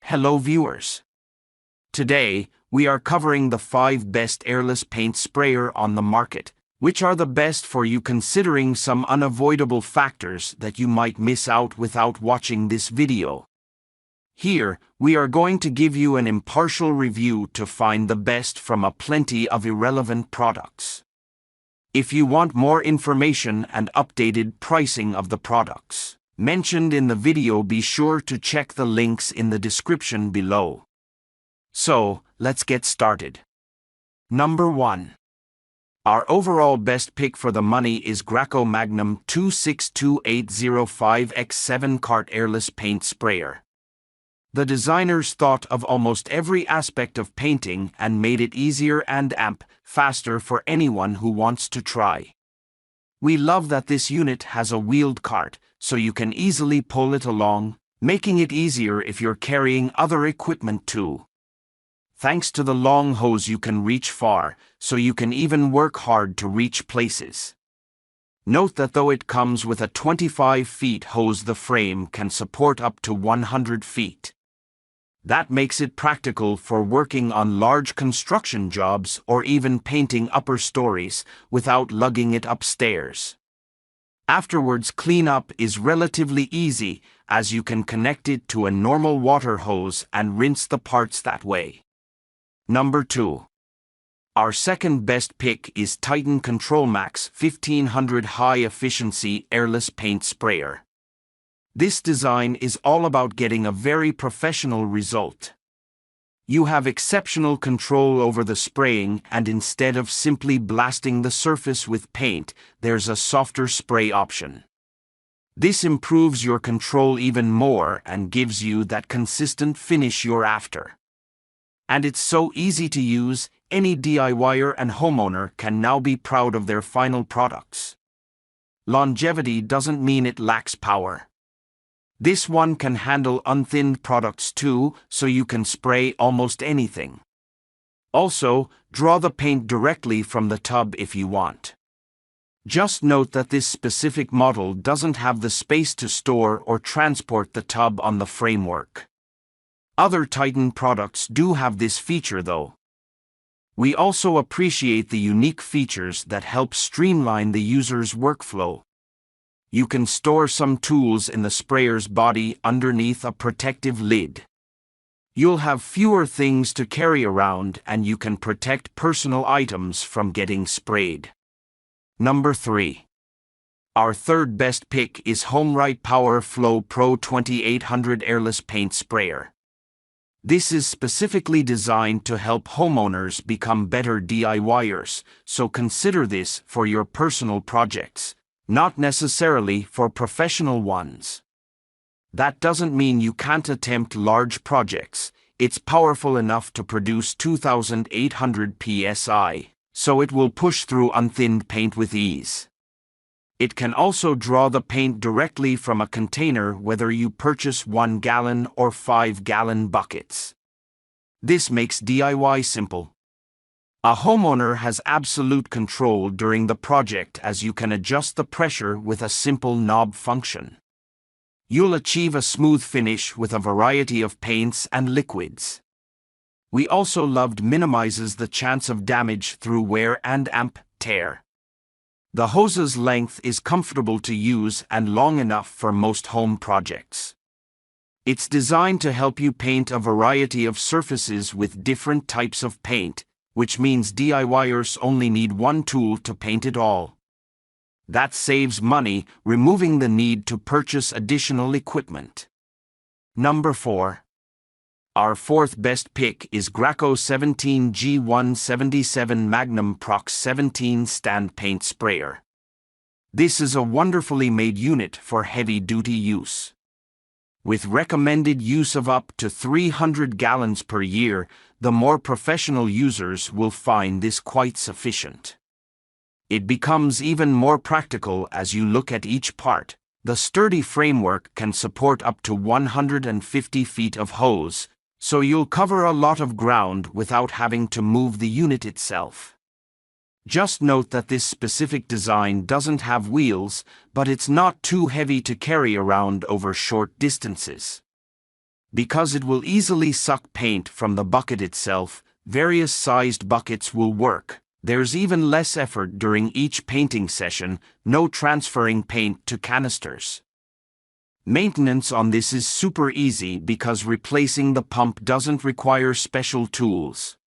Hello viewers. Today, we are covering the 5 best airless paint sprayer on the market, which are the best for you considering some unavoidable factors that you might miss out without watching this video. Here, we are going to give you an impartial review to find the best from a plenty of irrelevant products. If you want more information and updated pricing of the products mentioned in the video, be sure to check the links in the description below. So, let's get started. Number 1. Our overall best pick for the money is Graco Magnum 262805X7 Cart Airless Paint Sprayer. The designers thought of almost every aspect of painting and made it easier and faster for anyone who wants to try. We love that this unit has a wheeled cart, so you can easily pull it along, making it easier if you're carrying other equipment too. Thanks to the long hose, you can reach far, so you can even work hard to reach places. Note that though it comes with a 25 feet hose, the frame can support up to 100 feet. That makes it practical for working on large construction jobs or even painting upper stories without lugging it upstairs. Afterwards, cleanup is relatively easy, as you can connect it to a normal water hose and rinse the parts that way. Number 2. Our second best pick is Titan ControlMax 1500 High Efficiency Airless Paint Sprayer. This design is all about getting a very professional result. You have exceptional control over the spraying, and instead of simply blasting the surface with paint, there's a softer spray option. This improves your control even more and gives you that consistent finish you're after. And it's so easy to use, any DIYer and homeowner can now be proud of their final products. Longevity doesn't mean it lacks power. This one can handle unthinned products too, so you can spray almost anything. Also, draw the paint directly from the tub if you want. Just note that this specific model doesn't have the space to store or transport the tub on the framework. Other Titan products do have this feature though. We also appreciate the unique features that help streamline the user's workflow. You can store some tools in the sprayer's body underneath a protective lid. You'll have fewer things to carry around, and you can protect personal items from getting sprayed. Number 3. Our third best pick is HomeRight Power Flo Pro 2800 Airless Paint Sprayer. This is specifically designed to help homeowners become better DIYers, so consider this for your personal projects, not necessarily for professional ones. That doesn't mean you can't attempt large projects. It's powerful enough to produce 2800 psi, so it will push through unthinned paint with ease. It can also draw the paint directly from a container, whether you purchase 1-gallon or 5-gallon buckets. This makes DIY simple. A homeowner has absolute control during the project, as you can adjust the pressure with a simple knob function. You'll achieve a smooth finish with a variety of paints and liquids. We also loved minimizes the chance of damage through wear and tear. The hose's length is comfortable to use and long enough for most home projects. It's designed to help you paint a variety of surfaces with different types of paint, which means DIYers only need one tool to paint it all. That saves money, removing the need to purchase additional equipment. Number 4. Our fourth best pick is Graco 17G177 Magnum Prox 17 Stand Paint Sprayer. This is a wonderfully made unit for heavy-duty use. With recommended use of up to 300 gallons per year, the more professional users will find this quite sufficient. It becomes even more practical as you look at each part. The sturdy framework can support up to 150 feet of hose, so you'll cover a lot of ground without having to move the unit itself. Just note that this specific design doesn't have wheels, but it's not too heavy to carry around over short distances. Because it will easily suck paint from the bucket itself, various sized buckets will work. There's even less effort during each painting session, no transferring paint to canisters. Maintenance on this is super easy because replacing the pump doesn't require special tools.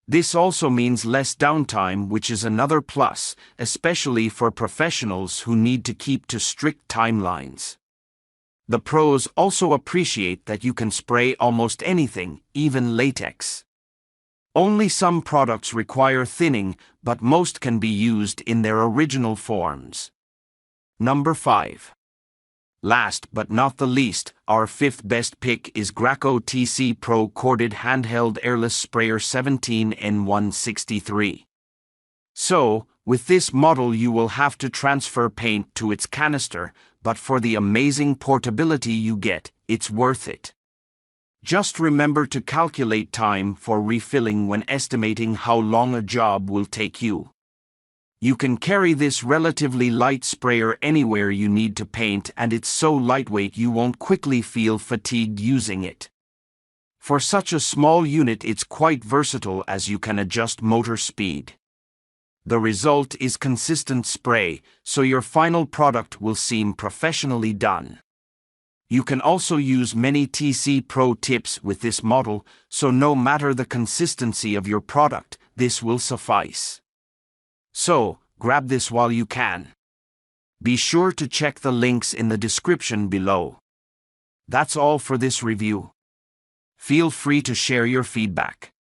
This also means less downtime, which is another plus, especially for professionals who need to keep to strict timelines. The pros also appreciate that you can spray almost anything, even latex. Only some products require thinning, but most can be used in their original forms. Number 5. Last but not the least, our fifth best pick is Graco TC Pro Corded Handheld Airless Sprayer 17N163. So, with this model you will have to transfer paint to its canister, but for the amazing portability you get, it's worth it. Just remember to calculate time for refilling when estimating how long a job will take you. You can carry this relatively light sprayer anywhere you need to paint, and it's so lightweight you won't quickly feel fatigued using it. For such a small unit, it's quite versatile as you can adjust motor speed. The result is consistent spray, so your final product will seem professionally done. You can also use many TC Pro tips with this model, so no matter the consistency of your product, this will suffice. So, grab this while you can. Be sure to check the links in the description below. That's all for this review. Feel free to share your feedback.